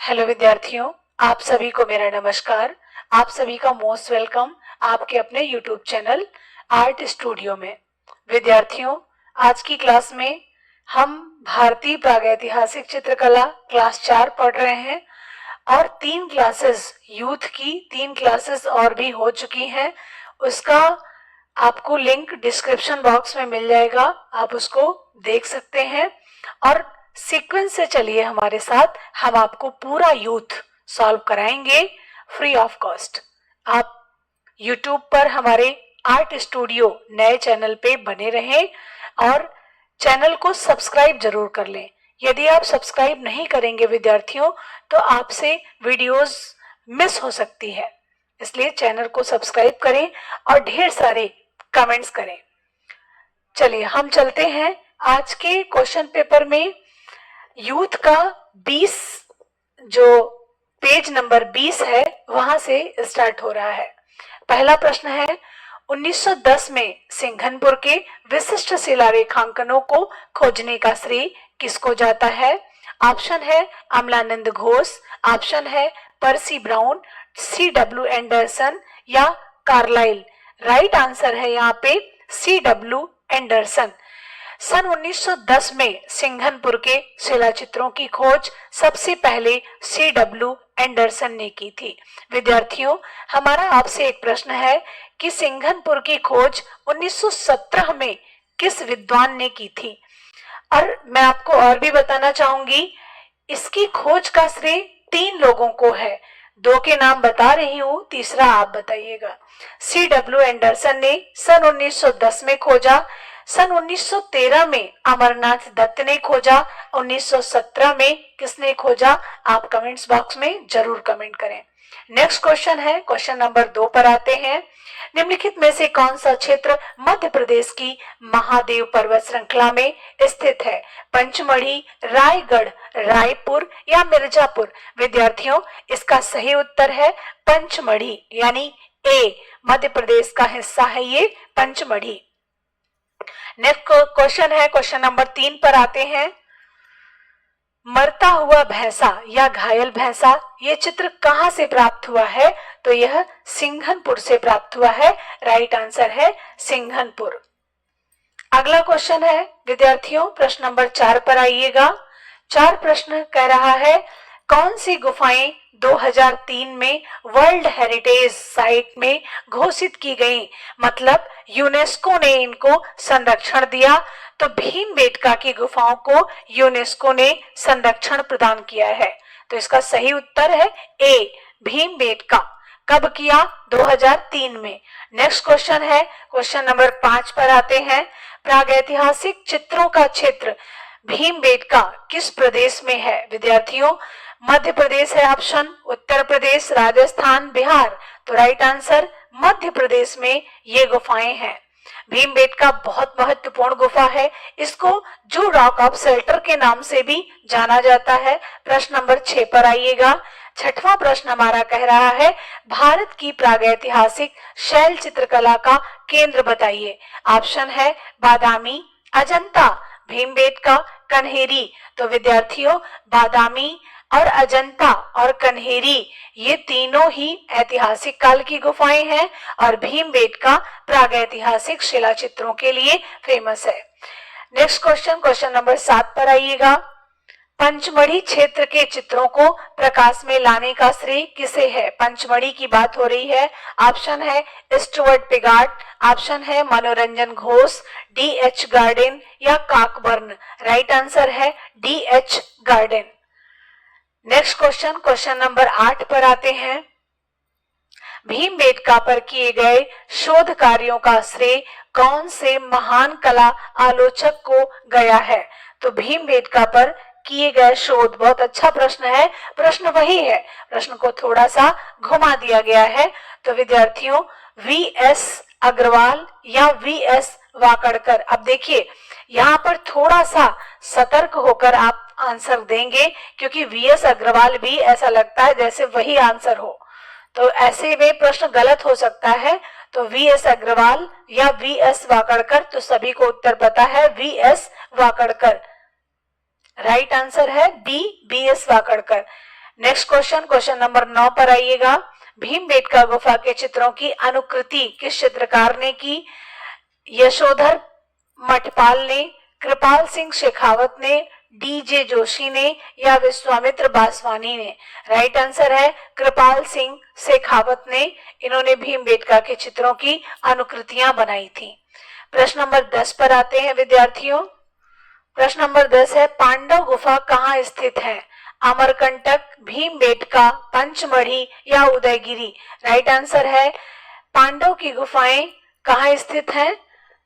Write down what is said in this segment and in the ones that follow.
Hello विद्यार्थियों, आप सभी को मेरा नमस्कार। आप सभी का मोस्ट वेलकम आपके अपने यूट्यूब चैनल आर्ट स्टूडियो में। विद्यार्थियों, आज की क्लास में हम भारतीय प्रागैतिहासिक चित्रकला क्लास 4 पढ़ रहे हैं और 3 क्लासेस यूथ की 3 क्लासेस और भी हो चुकी हैं। उसका आपको लिंक डिस्क्रिप्शन बॉक्स में मिल जाएगा, आप उसको देख सकते हैं और सीक्वेंस से चलिए हमारे साथ। हम आपको पूरा यूथ सॉल्व कराएंगे फ्री ऑफ कॉस्ट। आप यूट्यूब पर हमारे आर्ट स्टूडियो नए चैनल पे बने रहें और चैनल को सब्सक्राइब जरूर कर लें। यदि आप सब्सक्राइब नहीं करेंगे विद्यार्थियों, तो आपसे वीडियोस मिस हो सकती है, इसलिए चैनल को सब्सक्राइब करें और ढेर सारे कमेंट्स करें। चलिए हम चलते हैं आज के क्वेश्चन पेपर में। यूथ का 20 जो पेज नंबर 20 है वहां से स्टार्ट हो रहा है। पहला प्रश्न है, 1910 में सिंघनपुर के विशिष्ट शिला रेखांकनों को खोजने का श्रेय किसको जाता है? ऑप्शन है अमलानंद घोष, ऑप्शन है पर्सी ब्राउन, C.W. एंडरसन या कार्लाइल। राइट आंसर है यहाँ पे C.W. एंडरसन। सन 1910 में सिंघनपुर के शिलाचित्रों की खोज सबसे पहले C.W. एंडरसन ने की थी। विद्यार्थियों, हमारा आपसे एक प्रश्न है कि सिंघनपुर की खोज 1917 में किस विद्वान ने की थी? और मैं आपको और भी बताना चाहूंगी, इसकी खोज का श्रेय 3 लोगों को है। 2 के नाम बता रही हूं, तीसरा आप बताइएगा। C.W. एंडरसन ने सन 1910 में खोजा, सन 1913 में अमरनाथ दत्त ने खोजा, 1917 में किसने खोजा? आप कमेंट्स बॉक्स में जरूर कमेंट करें। नेक्स्ट क्वेश्चन है, क्वेश्चन नंबर 2 पर आते हैं। निम्नलिखित में से कौन सा क्षेत्र मध्य प्रदेश की महादेव पर्वत श्रृंखला में स्थित है? पंचमढ़ी, रायगढ़, रायपुर या मिर्जापुर? विद्यार्थियों, इसका सही उत्तर है पंचमढ़ी, यानी ए मध्य प्रदेश का हिस्सा है ये पंचमढ़ी। नेक्स्ट क्वेश्चन है, क्वेश्चन नंबर 3 पर आते हैं। मरता हुआ भैंसा या घायल भैंसा, ये चित्र कहां से प्राप्त हुआ है? तो यह सिंघनपुर से प्राप्त हुआ है। राइट आंसर है सिंघनपुर। अगला क्वेश्चन है विद्यार्थियों, प्रश्न नंबर 4 पर आइएगा। 4 प्रश्न कह रहा है, कौन सी गुफाएं 2003 में वर्ल्ड हेरिटेज साइट में घोषित की गई? मतलब यूनेस्को ने इनको संरक्षण दिया। तो भीमबेटका की गुफाओं को यूनेस्को ने संरक्षण प्रदान किया है। तो इसका सही उत्तर है ए भीमबेटका। कब किया? 2003 में। नेक्स्ट क्वेश्चन है, क्वेश्चन नंबर 5 पर आते हैं। प्रागैतिहासिक चित्रों का क्षेत्र भीमबेटका किस प्रदेश में है? विद्यार्थियों, मध्य प्रदेश है ऑप्शन, उत्तर प्रदेश, राजस्थान, बिहार। तो राइट आंसर मध्य प्रदेश में ये गुफाएं हैं। भीमबेटका बहुत महत्वपूर्ण गुफा है, इसको जू रॉक ऑफ शेल्टर के नाम से भी जाना जाता है। प्रश्न नंबर 6 पर आइएगा। 6वां प्रश्न हमारा कह रहा है, भारत की प्रागैतिहासिक शैल चित्रकला का केंद्र बताइए। ऑप्शन है बादामी, अजंता, भीमबेटका, कन्हेरी। तो विद्यार्थियों, बादामी और अजंता और कन्हेरी ये तीनों ही ऐतिहासिक काल की गुफाएं हैं और भीमबेटका प्रागैतिहासिक शिला चित्रों के लिए फेमस है। नेक्स्ट क्वेश्चन, क्वेश्चन नंबर 7 पर आइएगा। पंचमढ़ी क्षेत्र के चित्रों को प्रकाश में लाने का श्रेय किसे है? पंचमढ़ी की बात हो रही है। ऑप्शन है स्टुअर्ट पिगाट, ऑप्शन है मनोरंजन घोष, D.H. गार्डन या काकबर्न। राइट आंसर है D.H. Garden. Next question, question number 8 पर आते हैं। भीमबेटका पर किए गए शोध कार्यों का श्रेय कौन से महान कला आलोचक को गया है? तो भीमबेटका पर किए गए शोध, बहुत अच्छा प्रश्न है, प्रश्न वही है, प्रश्न को थोड़ा सा घुमा दिया गया है। तो विद्यार्थियों, V.S. अग्रवाल या V.S. वाकड़कर। अब देखिए, यहाँ पर थोड़ा सा सतर्क होकर आप आंसर देंगे, क्योंकि V.S. अग्रवाल भी ऐसा लगता है जैसे वही आंसर हो, तो ऐसे में प्रश्न गलत हो सकता है। तो V.S. अग्रवाल या V.S. वाकड़कर, तो सभी को उत्तर पता है V.S. वाकड़कर। राइट आंसर है B. B.S. Wakadkar. Next question, question number 9 पर आइएगा। भीमबेटका गुफा के चित्रों की अनुकृति किस चित्रकार ने की? यशोधर मठपाल ने, कृपाल सिंह शेखावत ने, डीजे जोशी ने या विश्वामित्र बासवानी ने? राइट आंसर है कृपाल सिंह शेखावत ने। इन्होंने भीमबेटका के चित्रों की अनुकृतियां बनाई थी। प्रश्न नंबर 10 पर आते हैं विद्यार्थियों। प्रश्न नंबर 10 है, पांडव गुफा कहाँ स्थित है? अमरकंटक, भीमबेटका, पंचमढ़ी या उदयगिरी? राइट आंसर है पांडव की गुफाएं कहाँ स्थित हैं?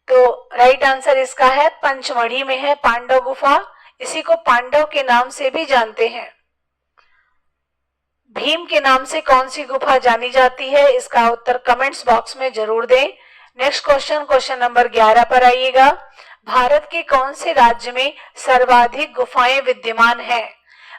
तो राइट आंसर इसका है पंचमढ़ी में है पांडव गुफा। इसी को पांडव के नाम से भी जानते हैं। भीम के नाम से कौन सी गुफा जानी जाती है? इसका उत्तर कमेंट्स बॉक्स में जरूर दें। नेक्स्ट क्वेश्चन, क्वेश्चन नंबर 11 पर आइएगा। भारत के कौन से राज्य में सर्वाधिक गुफाएं विद्यमान है?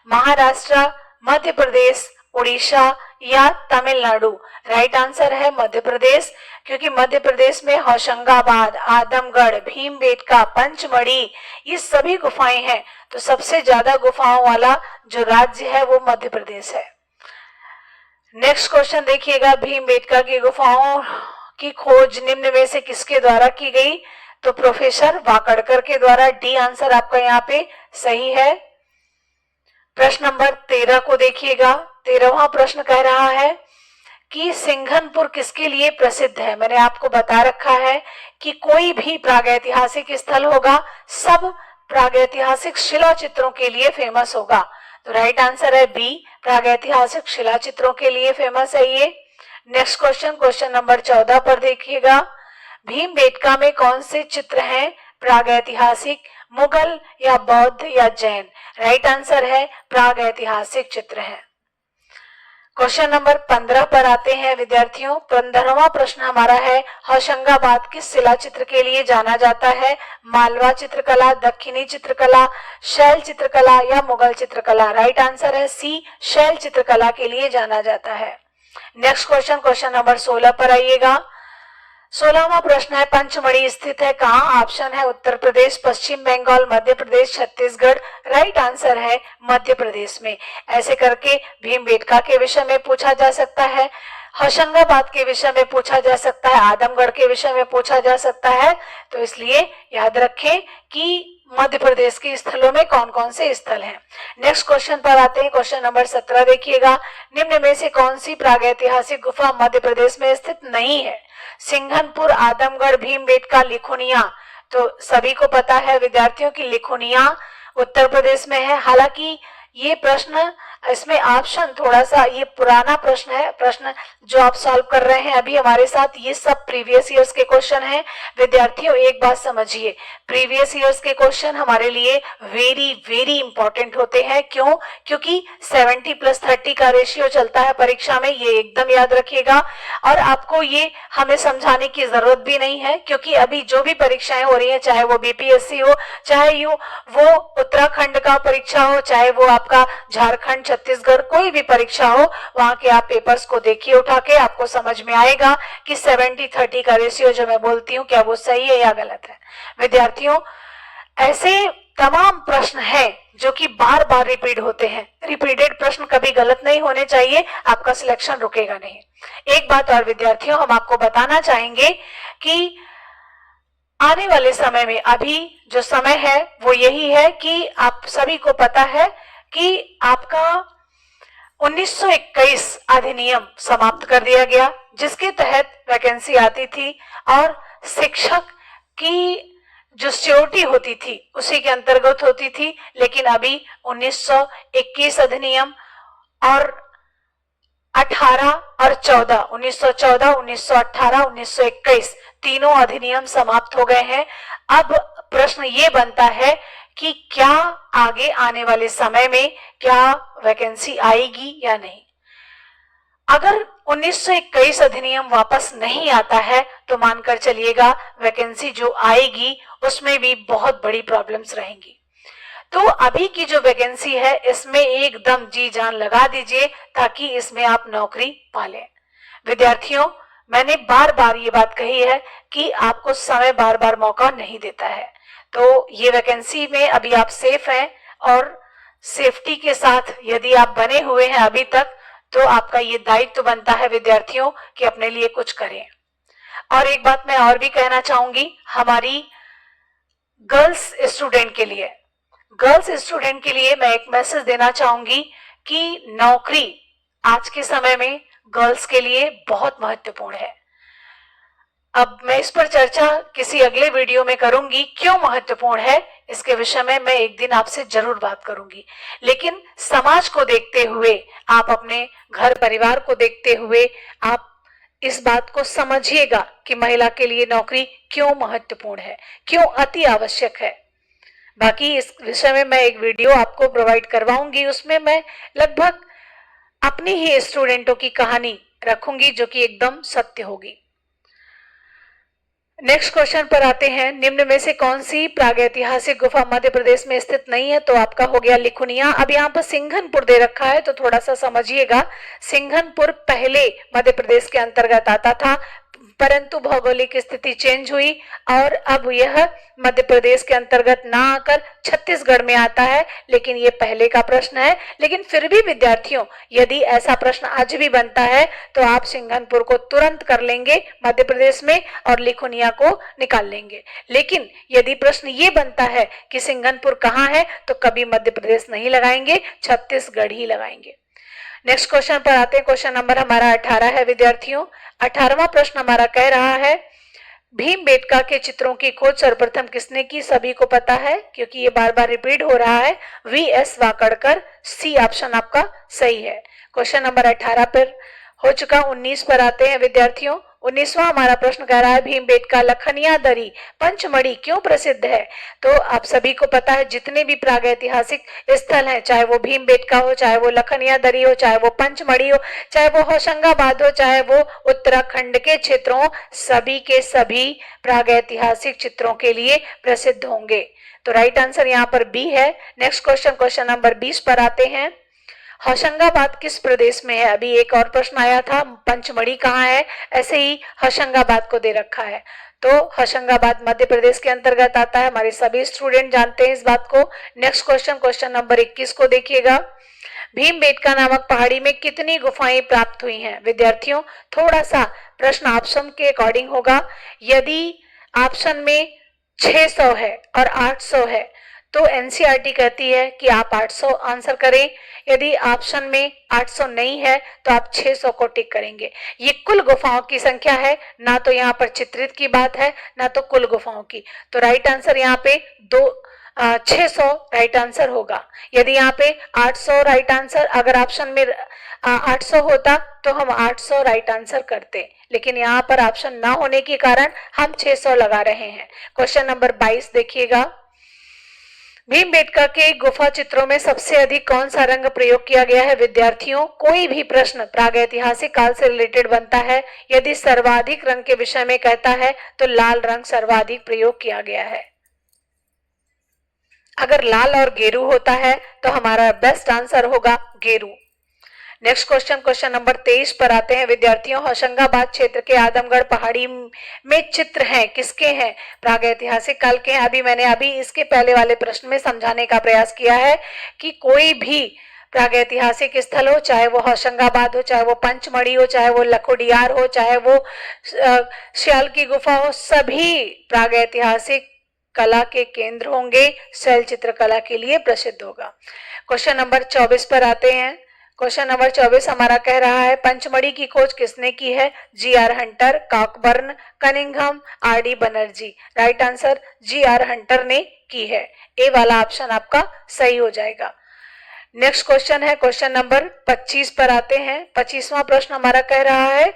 महाराष्ट्र, मध्य प्रदेश, उड़ीसा या तमिलनाडु? राइट आंसर है मध्य प्रदेश, क्योंकि मध्य प्रदेश में होशंगाबाद, आदमगढ़, भीमबेटका, पंचमढ़ी ये सभी गुफाएं हैं। तो सबसे ज्यादा गुफाओं वाला जो राज्य है वो मध्य प्रदेश है। नेक्स्ट क्वेश्चन देखिएगा, भीमबेटका की गुफाओं की खोज निम्न में से किसके द्वारा की गई? तो प्रोफेसर वाकड़कर के द्वारा। डी आंसर आपका यहाँ पे सही है। प्रश्न नंबर 13 को देखिएगा। 13वां प्रश्न कह रहा है कि सिंघनपुर किसके लिए प्रसिद्ध है? मैंने आपको बता रखा है कि कोई भी प्रागैतिहासिक स्थल होगा सब प्रागैतिहासिक शिला चित्रों के लिए फेमस होगा। तो राइट आंसर है बी, प्रागैतिहासिक शिला चित्रों के लिए फेमस है ये। नेक्स्ट क्वेश्चन, क्वेश्चन नंबर 14 पर देखिएगा। भीमबेटका में कौन से चित्र हैं प्रागैतिहासिक, मुगल या बौद्ध या जैन? राइट आंसर है प्रागैतिहासिक चित्र हैं। क्वेश्चन नंबर 15 पर आते हैं विद्यार्थियों। 15वां प्रश्न हमारा है, होशंगाबाद किस शिला चित्र के लिए जाना जाता है? मालवा चित्रकला, दक्षिणी चित्रकला, शैल चित्रकला या मुगल चित्रकला? राइट आंसर है सी, शैल चित्रकला के लिए जाना जाता है। नेक्स्ट क्वेश्चन, क्वेश्चन नंबर 16 पर आइएगा। 16वां प्रश्न है, पंचमढ़ी स्थित है कहाँ? ऑप्शन है उत्तर प्रदेश, पश्चिम बंगाल, मध्य प्रदेश, छत्तीसगढ़। राइट आंसर है मध्य प्रदेश में। ऐसे करके भीमबेटका के विषय में पूछा जा सकता है, होशंगाबाद के विषय में पूछा जा सकता है, आदमगढ़ के विषय में पूछा जा सकता है। तो इसलिए याद रखें कि मध्य प्रदेश के स्थलों में कौन कौन से स्थल हैं। नेक्स्ट क्वेश्चन पर आते हैं। क्वेश्चन नंबर 17 देखिएगा। निम्न में से कौन सी प्रागैतिहासिक गुफा मध्य प्रदेश में स्थित नहीं है? सिंघनपुर, आदमगढ़, भीमबेटका, लिखुनिया? तो सभी को पता है विद्यार्थियों की लिखुनिया उत्तर प्रदेश में है। हालांकि ये प्रश्न, इसमें ऑप्शन थोड़ा सा ये पुराना प्रश्न है। प्रश्न जो आप सॉल्व कर रहे हैं अभी हमारे साथ, ये सब प्रीवियस ईयर्स के क्वेश्चन हैं। विद्यार्थियों एक बात समझिए, प्रीवियस ईयर्स के क्वेश्चन हमारे लिए वेरी वेरी इंपॉर्टेंट होते हैं। क्यों? क्योंकि 70+30 का रेशियो चलता है परीक्षा में, ये एकदम याद रखिएगा। और आपको ये हमें समझाने की जरूरत भी नहीं है, क्योंकि अभी जो भी परीक्षाएं हो रही है, चाहे वो बीपीएससी हो, चाहे वो उत्तराखंड का परीक्षा हो, चाहे वो आपका झारखंड, छत्तीसगढ़, कोई भी परीक्षा हो, वहां के आप पेपर्स को देखिए उठा के, आपको समझ में आएगा कि 70-30 का रेशियो जो मैं बोलती हूँ क्या वो सही है या गलत है। विद्यार्थियों ऐसे तमाम प्रश्न हैं जो कि बार बार रिपीट होते हैं। रिपीटेड प्रश्न कभी गलत नहीं होने चाहिए, आपका सिलेक्शन रुकेगा नहीं। एक बात और विद्यार्थियों हम आपको बताना चाहेंगे कि आने वाले समय में, अभी जो समय है वो यही है कि आप सभी को पता है कि आपका 1921 अधिनियम समाप्त कर दिया गया, जिसके तहत वैकेंसी आती थी और शिक्षक की जो सिक्योरिटी होती थी उसी के अंतर्गत होती थी। लेकिन अभी 1921 अधिनियम और 18 और 14, 1914, 1918, 1921 तीनों अधिनियम समाप्त हो गए हैं। अब प्रश्न ये बनता है कि क्या आगे आने वाले समय में क्या वैकेंसी आएगी या नहीं। अगर 1921 अधिनियम वापस नहीं आता है तो मानकर चलिएगा वैकेंसी जो आएगी उसमें भी बहुत बड़ी प्रॉब्लम्स रहेंगी। तो अभी की जो वैकेंसी है इसमें एकदम जी जान लगा दीजिए ताकि इसमें आप नौकरी पालें। विद्यार्थियों मैंने बार बार ये बात कही है कि आपको समय बार बार मौका नहीं देता है, तो ये वैकेंसी में अभी आप सेफ हैं और सेफ्टी के साथ यदि आप बने हुए हैं अभी तक, तो आपका ये दायित्व बनता है विद्यार्थियों कि अपने लिए कुछ करें। और एक बात मैं और भी कहना चाहूंगी हमारी गर्ल्स स्टूडेंट के लिए मैं एक मैसेज देना चाहूंगी कि नौकरी आज के समय में गर्ल्स के लिए बहुत महत्वपूर्ण है। अब मैं इस पर चर्चा किसी अगले वीडियो में करूंगी, क्यों महत्वपूर्ण है इसके विषय में मैं एक दिन आपसे जरूर बात करूंगी। लेकिन समाज को देखते हुए, आप अपने घर परिवार को देखते हुए आप इस बात को समझिएगा कि महिला के लिए नौकरी क्यों महत्वपूर्ण है, क्यों अति आवश्यक है। बाकी इस विषय में मैं एक वीडियो आपको प्रोवाइड करवाऊंगी, उसमें मैं लगभग अपनी ही स्टूडेंटों की कहानी रखूंगी जो कि एकदम सत्य होगी। नेक्स्ट क्वेश्चन पर आते हैं। निम्न में से कौन सी प्रागैतिहासिक गुफा मध्य प्रदेश में स्थित नहीं है? तो आपका हो गया लिखुनिया। अब यहाँ पर सिंघनपुर दे रखा है तो थोड़ा सा समझिएगा। सिंघनपुर पहले मध्य प्रदेश के अंतर्गत आता था, परंतु भौगोलिक स्थिति चेंज हुई और अब यह मध्य प्रदेश के अंतर्गत ना आकर छत्तीसगढ़ में आता है। लेकिन ये पहले का प्रश्न है। लेकिन फिर भी विद्यार्थियों, यदि ऐसा प्रश्न आज भी बनता है तो आप सिंघनपुर को तुरंत कर लेंगे मध्य प्रदेश में और लिखुनिया को निकाल लेंगे। लेकिन यदि प्रश्न ये बनता है कि सिंघनपुर कहाँ है, तो कभी मध्य प्रदेश नहीं लगाएंगे, छत्तीसगढ़ ही लगाएंगे। नेक्स्ट क्वेश्चन पर आते हैं। क्वेश्चन नंबर हमारा 18 है विद्यार्थियों। 18वां प्रश्न हमारा कह रहा है, भीमबेटका के चित्रों की खोज सर्वप्रथम किसने की? सभी को पता है क्योंकि ये बार बार रिपीट हो रहा है, वी.एस. वाकड़कर। सी ऑप्शन आपका सही है। क्वेश्चन नंबर 18 पर हो चुका। 19 पर आते हैं विद्यार्थियों। 19वां हमारा प्रश्न कह रहा है, भीमबेटका लखनिया दरी पंचमढ़ी क्यों प्रसिद्ध है? तो आप सभी को पता है जितने भी प्रागैतिहासिक स्थल हैं, चाहे वो भीमबेटका हो, चाहे वो लखनिया दरी हो, चाहे वो पंचमढ़ी हो, चाहे वो होशंगाबाद हो, चाहे वो उत्तराखंड के क्षेत्रों, सभी के सभी प्रागैतिहासिक चित्रों के लिए प्रसिद्ध होंगे। तो राइट आंसर यहाँ पर बी है। नेक्स्ट क्वेश्चन, क्वेश्चन नंबर 20 पर आते हैं। होशंगाबाद किस प्रदेश में है? अभी एक और प्रश्न आया था, पंचमढ़ी कहाँ है, ऐसे ही होशंगाबाद को दे रखा है। तो होशंगाबाद मध्य प्रदेश के अंतर्गत आता है। हमारे सभी स्टूडेंट जानते हैं इस बात को। नेक्स्ट क्वेश्चन, क्वेश्चन नंबर 21 को देखिएगा। भीमबेटका नामक पहाड़ी में कितनी गुफाएं प्राप्त हुई हैं? विद्यार्थियों, थोड़ा सा प्रश्न ऑप्शन के अकॉर्डिंग होगा। यदि ऑप्शन में 600 है और 800 है तो एनसीईआरटी कहती है कि आप 800 आंसर करें। यदि ऑप्शन में 800 नहीं है तो आप 600 को टिक करेंगे। ये कुल गुफाओं की संख्या है, ना तो यहाँ पर चित्रित की बात है, ना तो कुल गुफाओं की। तो राइट आंसर यहाँ पे 600 राइट आंसर होगा। यदि यहाँ पे 800 राइट आंसर, अगर ऑप्शन में 800 होता तो हम 800 राइट आंसर करते, लेकिन यहाँ पर ऑप्शन ना होने के कारण हम 600 लगा रहे हैं। क्वेश्चन नंबर 22 देखिएगा। भीमबेटका के गुफा चित्रों में सबसे अधिक कौन सा रंग प्रयोग किया गया है? विद्यार्थियों, कोई भी प्रश्न प्रागैतिहासिक काल से रिलेटेड बनता है, यदि सर्वाधिक रंग के विषय में कहता है तो लाल रंग सर्वाधिक प्रयोग किया गया है। अगर लाल और गेरू होता है तो हमारा बेस्ट आंसर होगा गेरू। नेक्स्ट क्वेश्चन, क्वेश्चन नंबर 23 पर आते हैं विद्यार्थियों। होशंगाबाद क्षेत्र के आदमगढ़ पहाड़ी में चित्र हैं, किसके हैं? प्रागैतिहासिक काल के हैं। मैंने इसके पहले वाले प्रश्न में समझाने का प्रयास किया है कि कोई भी प्रागैतिहासिक स्थल हो, चाहे वो होशंगाबाद हो, चाहे वो पंचमढ़ी हो, चाहे वो लखोडियार हो, चाहे वो श्याल की गुफा हो, सभी प्रागैतिहासिक कला के केंद्र होंगे, शैल चित्रकला के लिए प्रसिद्ध होगा। क्वेश्चन नंबर 24 पर आते हैं। क्वेश्चन नंबर 24 हमारा कह रहा है, पंचमढ़ी की खोज किसने की है? G.R.. Hunter, Cockburn, Cunningham, RD. Banerjee. Right answer G.R.. Hunter ने की है। ए वाला ऑप्शन आपका सही हो जाएगा। नेक्स्ट क्वेश्चन है क्वेश्चन नंबर 25 पर आते हैं। 25वां प्रश्न हमारा कह रहा है,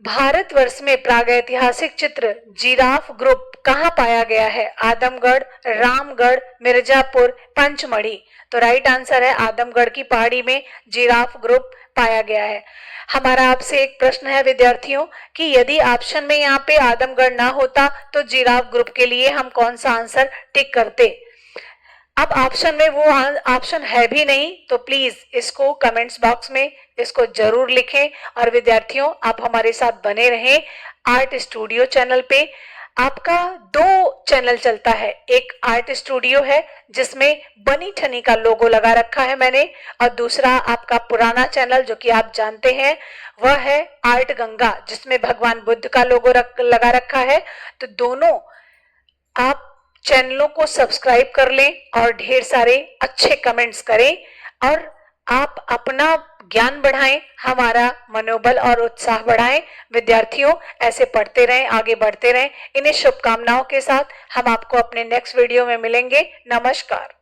भारतवर्ष में प्रागैतिहासिक चित्र जिराफ ग्रुप कहाँ पाया गया है? आदमगढ़, रामगढ़, मिर्जापुर, पंचमढ़ी। तो राइट आंसर है आदमगढ़ की पहाड़ी में जिराफ ग्रुप पाया गया है। हमारा आपसे एक प्रश्न है विद्यार्थियों कि यदि ऑप्शन में यहाँ पे आदमगढ़ ना होता तो जिराफ ग्रुप के लिए हम कौन सा आंसर टिक करते? अब ऑप्शन में वो ऑप्शन है भी नहीं, तो प्लीज इसको कमेंट्स बॉक्स में इसको जरूर लिखें। और विद्यार्थियों, आप हमारे साथ बने रहें आर्ट स्टूडियो चैनल पे। आपका दो चैनल चलता है, एक आर्ट स्टूडियो है जिसमें बनी ठनी का लोगो लगा रखा है मैंने, और दूसरा आपका पुराना चैनल जो कि आप जानते हैं वह है आर्ट गंगा, जिसमें भगवान बुद्ध का लोगो लगा रखा है। तो दोनों आप चैनलों को सब्सक्राइब कर लें और ढेर सारे अच्छे कमेंट्स करें, और आप अपना ज्ञान बढ़ाएं, हमारा मनोबल और उत्साह बढ़ाएं। विद्यार्थियों, ऐसे पढ़ते रहें, आगे बढ़ते रहें। इन्हीं शुभकामनाओं के साथ हम आपको अपने नेक्स्ट वीडियो में मिलेंगे। नमस्कार।